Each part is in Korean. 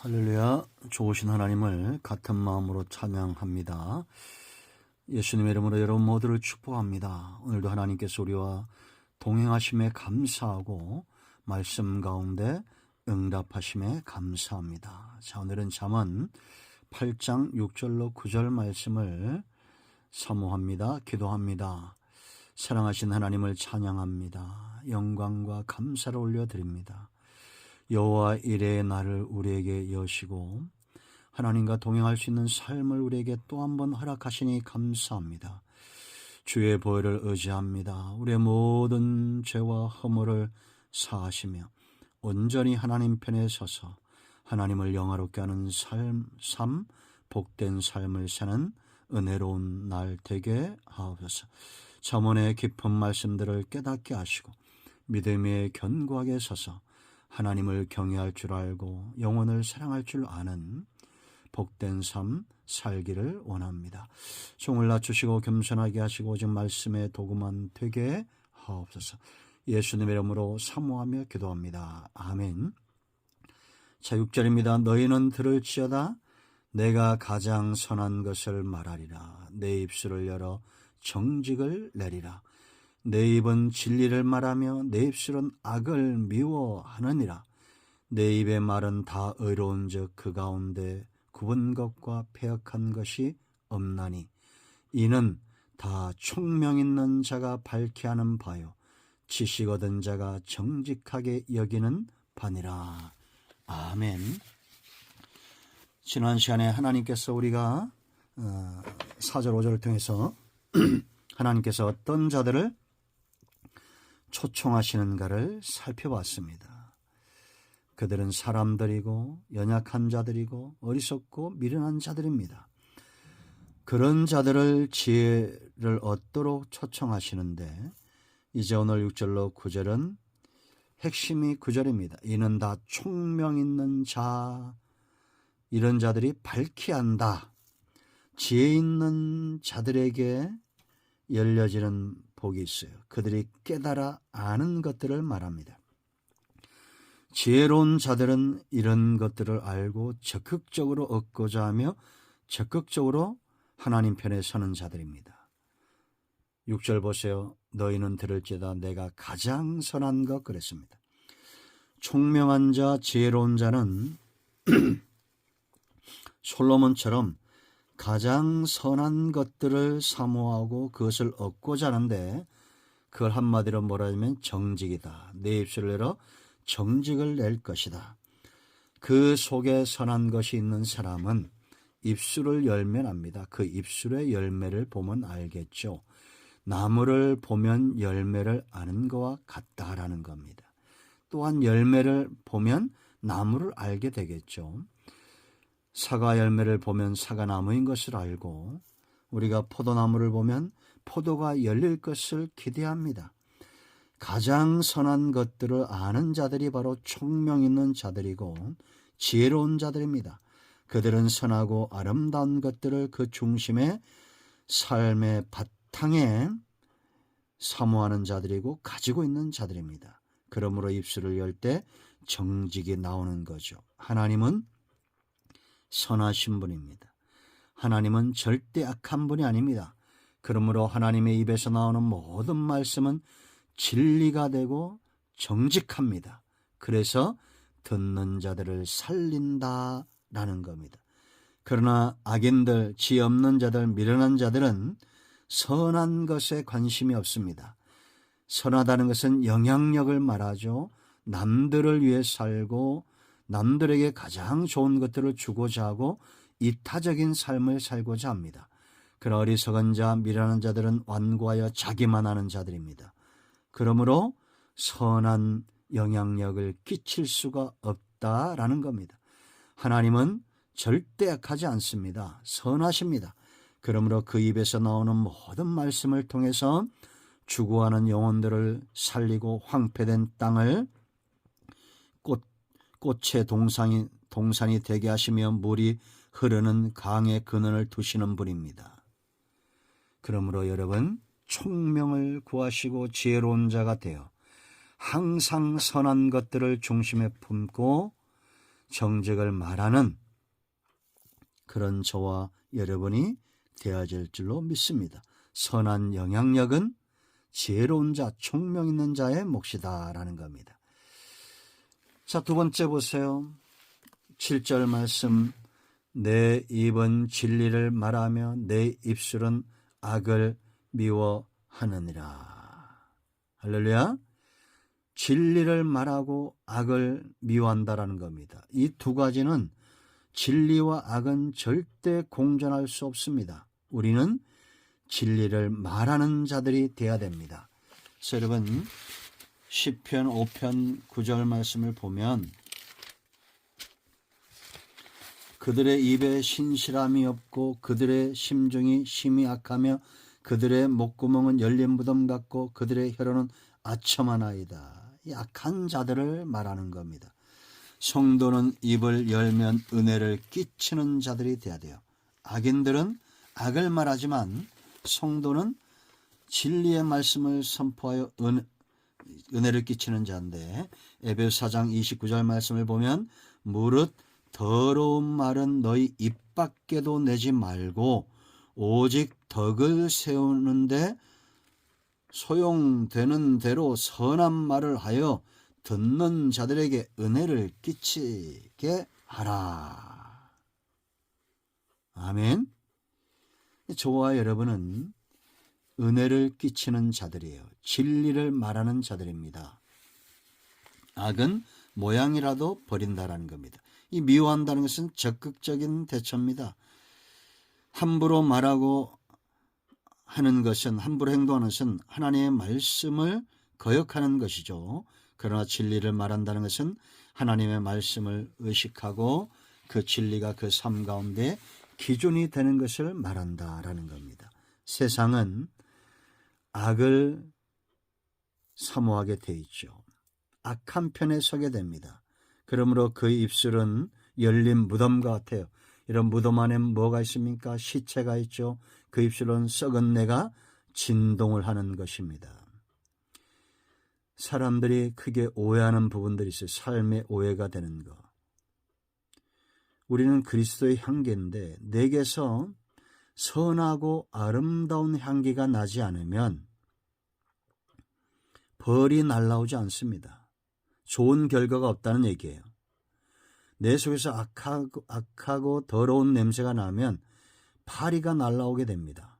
할렐루야. 좋으신 하나님을 같은 마음으로 찬양합니다. 예수님의 이름으로 여러분 모두를 축복합니다. 오늘도 하나님께서 우리와 동행하심에 감사하고 말씀 가운데 응답하심에 감사합니다. 자, 오늘은 잠언 8장 6절로 9절 말씀을 사모합니다. 기도합니다. 사랑하신 하나님을 찬양합니다. 영광과 감사를 올려드립니다. 여호와 이레의 날을 우리에게 여시고 하나님과 동행할 수 있는 삶을 우리에게 또 한 번 허락하시니 감사합니다. 주의 보혈을 의지합니다. 우리의 모든 죄와 허물을 사하시며 온전히 하나님 편에 서서 하나님을 영화롭게 하는 삶, 복된 삶을 사는 은혜로운 날 되게 하옵소서. 잠언의 깊은 말씀들을 깨닫게 하시고 믿음에 견고하게 서서 하나님을 경외할 줄 알고 영혼을 사랑할 줄 아는 복된 삶 살기를 원합니다. 종을 낮추시고 겸손하게 하시고 오직 말씀의 도구만 되게 하옵소서. 예수님의 이름으로 사모하며 기도합니다. 아멘. 자, 6절입니다. 너희는 들을지어다 내가 가장 선한 것을 말하리라. 내 입술을 열어 정직을 내리라. 내 입은 진리를 말하며 내 입술은 악을 미워하느니라. 내 입의 말은 다 의로운즉 그 가운데 굽은 것과 패역한 것이 없나니 이는 다 총명 있는 자가 밝게 하는 바요 지식 얻은 자가 정직하게 여기는 바니라. 아멘. 지난 시간에 하나님께서 우리가 4절 5절을 통해서 하나님께서 어떤 자들을 초청하시는가를 살펴봤습니다. 그들은 사람들이고 연약한 자들이고 어리석고 미련한 자들입니다. 그런 자들을 지혜를 얻도록 초청하시는데 이제 오늘 6절로 9절은 핵심이 9절입니다. 이는 다 총명 있는 자, 이런 자들이 밝히 안다. 지혜 있는 자들에게 열려지는 복이 있어요. 그들이 깨달아 아는 것들을 말합니다. 지혜로운 자들은 이런 것들을 알고 적극적으로 얻고자 하며 적극적으로 하나님 편에 서는 자들입니다. 6절 보세요. 너희는 들을지어다 내가 가장 선한 것 그랬습니다. 총명한 자, 지혜로운 자는 솔로몬처럼 가장 선한 것들을 사모하고 그것을 얻고자 하는데 그걸 한마디로 뭐라 하면 정직이다. 내 입술을 열어 정직을 낼 것이다. 그 속에 선한 것이 있는 사람은 입술을 열면 압니다. 그 입술의 열매를 보면 알겠죠. 나무를 보면 열매를 아는 것과 같다라는 겁니다. 또한 열매를 보면 나무를 알게 되겠죠. 사과 열매를 보면 사과나무인 것을 알고 우리가 포도나무를 보면 포도가 열릴 것을 기대합니다. 가장 선한 것들을 아는 자들이 바로 총명 있는 자들이고 지혜로운 자들입니다. 그들은 선하고 아름다운 것들을 그 중심에 삶의 바탕에 사모하는 자들이고 가지고 있는 자들입니다. 그러므로 입술을 열 때 정직이 나오는 거죠. 하나님은 선하신 분입니다. 하나님은 절대 악한 분이 아닙니다. 그러므로 하나님의 입에서 나오는 모든 말씀은 진리가 되고 정직합니다. 그래서 듣는 자들을 살린다라는 겁니다. 그러나 악인들, 지혜 없는 자들, 미련한 자들은 선한 것에 관심이 없습니다. 선하다는 것은 영향력을 말하죠. 남들을 위해 살고 남들에게 가장 좋은 것들을 주고자 하고 이타적인 삶을 살고자 합니다. 그러나 어리석은 자, 미련한 자들은 완고하여 자기만 아는 자들입니다. 그러므로 선한 영향력을 끼칠 수가 없다라는 겁니다. 하나님은 절대 악하지 않습니다. 선하십니다. 그러므로 그 입에서 나오는 모든 말씀을 통해서 죽어가는 영혼들을 살리고 황폐된 땅을 꽃의 동산이 되게 하시며 물이 흐르는 강의 근원을 두시는 분입니다. 그러므로 여러분 총명을 구하시고 지혜로운 자가 되어 항상 선한 것들을 중심에 품고 정직을 말하는 그런 저와 여러분이 되어질 줄로 믿습니다. 선한 영향력은 지혜로운 자, 총명 있는 자의 몫이다라는 겁니다. 자, 두 번째 보세요. 7절 말씀. 내 입은 진리를 말하며 내 입술은 악을 미워하느니라. 할렐루야. 진리를 말하고 악을 미워한다라는 겁니다. 이 두 가지는 진리와 악은 절대 공존할 수 없습니다. 우리는 진리를 말하는 자들이 되어야 됩니다. 그래서 여러분 시편 5편 9절 말씀을 보면 그들의 입에 신실함이 없고 그들의 심중이 심히 악하며 그들의 목구멍은 열린 무덤 같고 그들의 혀로는 아첨하나이다. 이 악한 자들을 말하는 겁니다. 성도는 입을 열면 은혜를 끼치는 자들이 되어야 돼요. 악인들은 악을 말하지만 성도는 진리의 말씀을 선포하여 은혜를 끼치는 자인데 에베소 4장 29절 말씀을 보면 무릇 더러운 말은 너희 입 밖에도 내지 말고 오직 덕을 세우는데 소용되는 대로 선한 말을 하여 듣는 자들에게 은혜를 끼치게 하라. 아멘. 저와 여러분은 은혜를 끼치는 자들이에요. 진리를 말하는 자들입니다. 악은 모양이라도 버린다라는 겁니다. 이 미워한다는 것은 적극적인 대처입니다. 함부로 말하고 하는 것은, 함부로 행동하는 것은 하나님의 말씀을 거역하는 것이죠. 그러나 진리를 말한다는 것은 하나님의 말씀을 의식하고 그 진리가 그 삶 가운데 기준이 되는 것을 말한다라는 겁니다. 세상은 악을 사모하게 돼 있죠. 악한 편에 서게 됩니다. 그러므로 그 입술은 열린 무덤과 같아요. 이런 무덤 안에 뭐가 있습니까? 시체가 있죠. 그 입술은 썩은 내가 진동을 하는 것입니다. 사람들이 크게 오해하는 부분들이 있어요. 삶의 오해가 되는 것. 우리는 그리스도의 향기인데 내게서 선하고 아름다운 향기가 나지 않으면 벌이 날아오지 않습니다. 좋은 결과가 없다는 얘기예요. 내 속에서 악하고 더러운 냄새가 나면 파리가 날아오게 됩니다.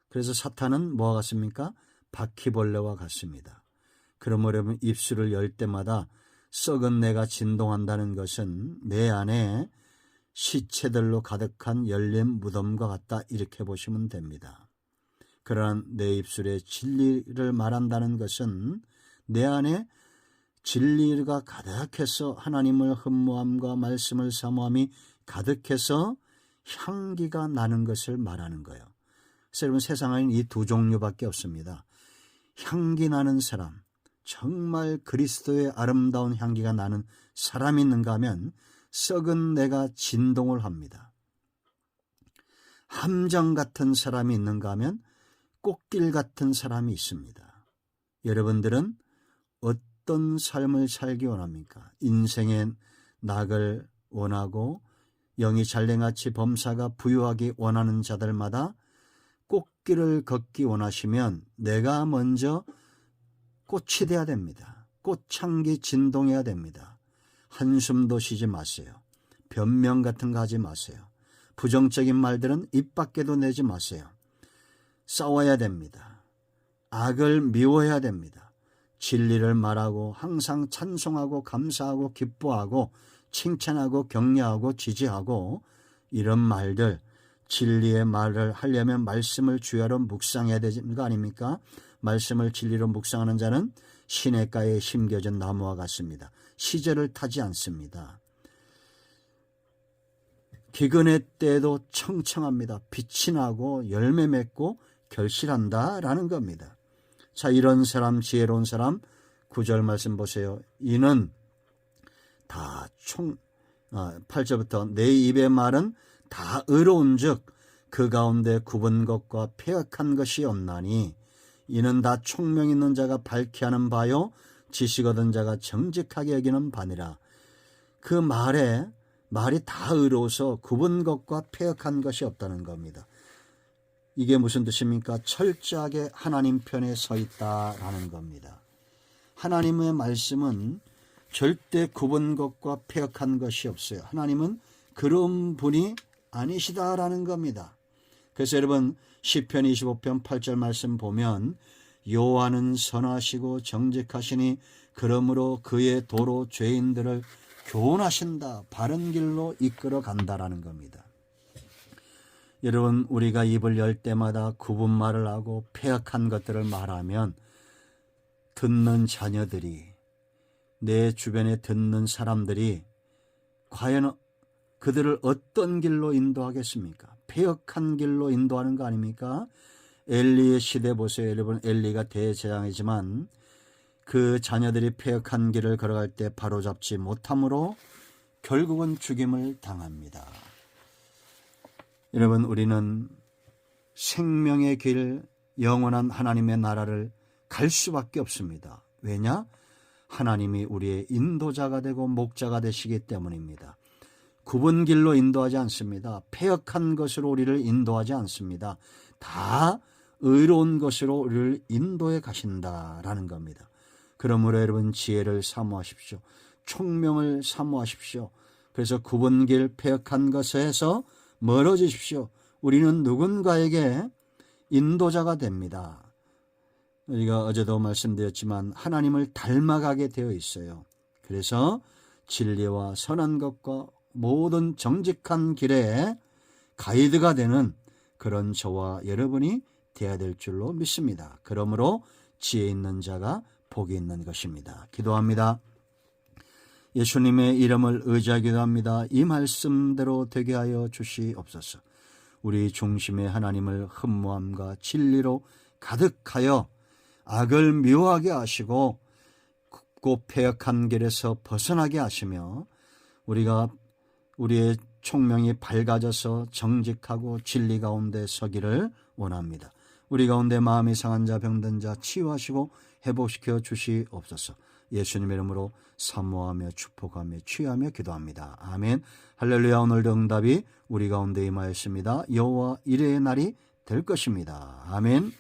그래서 사탄은 뭐와 같습니까? 바퀴벌레와 같습니다. 그러므로 여러분 입술을 열 때마다 썩은 내가 진동한다는 것은 내 안에 시체들로 가득한 열린 무덤과 같다, 이렇게 보시면 됩니다. 그러한 내 입술에 진리를 말한다는 것은 내 안에 진리가 가득해서 하나님을 흠모함과 말씀을 사모함이 가득해서 향기가 나는 것을 말하는 거예요. 그래서 여러분 세상에는 이 두 종류밖에 없습니다. 향기 나는 사람, 정말 그리스도의 아름다운 향기가 나는 사람이 있는가 하면 썩은 내가 진동을 합니다. 함정 같은 사람이 있는가 하면 꽃길 같은 사람이 있습니다. 여러분들은 어떤 삶을 살기 원합니까? 인생의 낙을 원하고 영이 잘랭아치 범사가 부유하기 원하는 자들마다 꽃길을 걷기 원하시면 내가 먼저 꽃이 돼야 됩니다. 꽃향기 진동해야 됩니다. 한숨도 쉬지 마세요. 변명 같은 거 하지 마세요. 부정적인 말들은 입 밖에도 내지 마세요. 싸워야 됩니다. 악을 미워해야 됩니다. 진리를 말하고 항상 찬송하고 감사하고 기뻐하고 칭찬하고 격려하고 지지하고 이런 말들, 진리의 말을 하려면 말씀을 주야로 묵상해야 되는 거 아닙니까? 말씀을 진리로 묵상하는 자는 시냇가에 심겨진 나무와 같습니다. 시절을 타지 않습니다. 기근의 때에도 청청합니다. 빛이 나고 열매 맺고 결실한다라는 겁니다. 자, 이런 사람, 지혜로운 사람 9절 말씀 보세요. 이는 다 8절부터 내 입의 말은 다 의로운즉 그 가운데 굽은 것과 폐역한 것이 없나니 이는 다 총명 있는 자가 밝히 하는 바요 지식 얻은 자가 정직하게 여기는 바니라. 그 말이 다 의로워서 굽은 것과 패역한 것이 없다는 겁니다. 이게 무슨 뜻입니까? 철저하게 하나님 편에 서 있다라는 겁니다. 하나님의 말씀은 절대 굽은 것과 패역한 것이 없어요. 하나님은 그런 분이 아니시다라는 겁니다. 그래서 여러분 시편 25편 8절 말씀 보면 여호와는 선하시고 정직하시니 그러므로 그의 도로 죄인들을 교훈하신다. 바른 길로 이끌어 간다라는 겁니다. 여러분 우리가 입을 열 때마다 굽은 말을 하고 패역한 것들을 말하면 듣는 자녀들이 내 주변에 듣는 사람들이 과연 그들을 어떤 길로 인도하겠습니까? 패역한 길로 인도하는 거 아닙니까? 엘리의 시대 보세요. 여러분 엘리가 대재앙이지만 그 자녀들이 패역한 길을 걸어갈 때 바로잡지 못함으로 결국은 죽임을 당합니다. 여러분 우리는 생명의 길 영원한 하나님의 나라를 갈 수밖에 없습니다. 왜냐? 하나님이 우리의 인도자가 되고 목자가 되시기 때문입니다. 굽은 길로 인도하지 않습니다. 패역한 것으로 우리를 인도하지 않습니다. 다 의로운 것으로 우리를 인도해 가신다라는 겁니다. 그러므로 여러분 지혜를 사모하십시오. 총명을 사모하십시오. 그래서 굽은 길 패역한 것에서 멀어지십시오. 우리는 누군가에게 인도자가 됩니다. 우리가 어제도 말씀드렸지만 하나님을 닮아가게 되어 있어요. 그래서 진리와 선한 것과 모든 정직한 길에 가이드가 되는 그런 저와 여러분이 되어야 될 줄로 믿습니다. 그러므로 지혜 있는 자가 복이 있는 것입니다. 기도합니다. 예수님의 이름을 의지하기도 합니다. 이 말씀대로 되게 하여 주시옵소서. 우리 중심의 하나님을 흠모함과 진리로 가득하여 악을 미워하게 하시고 굽고 패역한 길에서 벗어나게 하시며 우리가 우리의 총명이 밝아져서 정직하고 진리 가운데 서기를 원합니다. 우리 가운데 마음이 상한 자 병든 자 치유하시고 회복시켜 주시옵소서. 예수님의 이름으로 사모하며 축복하며 취하며 기도합니다. 아멘. 할렐루야. 오늘도 응답이 우리 가운데 임하였습니다. 여호와 이레의 날이 될 것입니다. 아멘.